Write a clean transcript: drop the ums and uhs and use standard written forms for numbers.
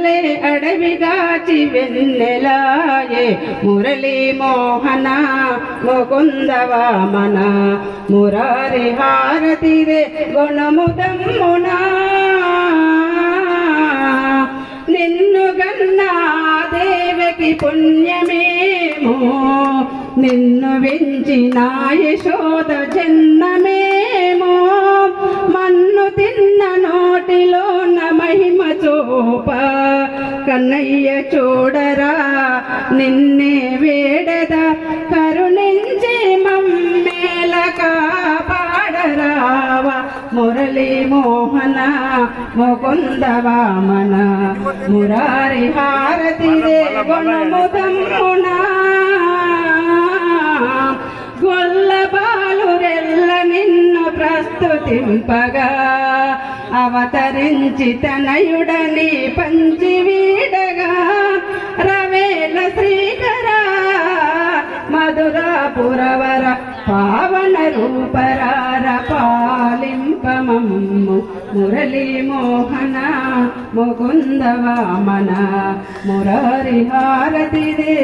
వెన్నెలే అడవిగాచి వెన్నెలాయే మురళీ మోహన ముకుంద వామన మురారి హారతిరే గుణముదమ్మునా నిన్ను గన్నా దేవకి పుణ్యమేమో నిన్ను వెంచిన యశోద జన్మమేమో మన్ను తిన్న నోటిలోన మహిమ చూప కన్నయ్య చూడరా నిన్నే వేడద కరుణించి మమ్మేల కాపాడరావా మురళీ మోహన ముకుంద వామన మురారి హారతిరే గుణముదమ్మునా గొల్లబాలురెల్ల నిన్ను ప్రస్తుతింపగా అవతరించి తనయుడని పంచి వీడగా రవేల శ్రీకర మధురాపురవర పావన రూపరార పాలింపమమ్ము మురళీ మోహన ముకుంద వామన మురారి హారతిరే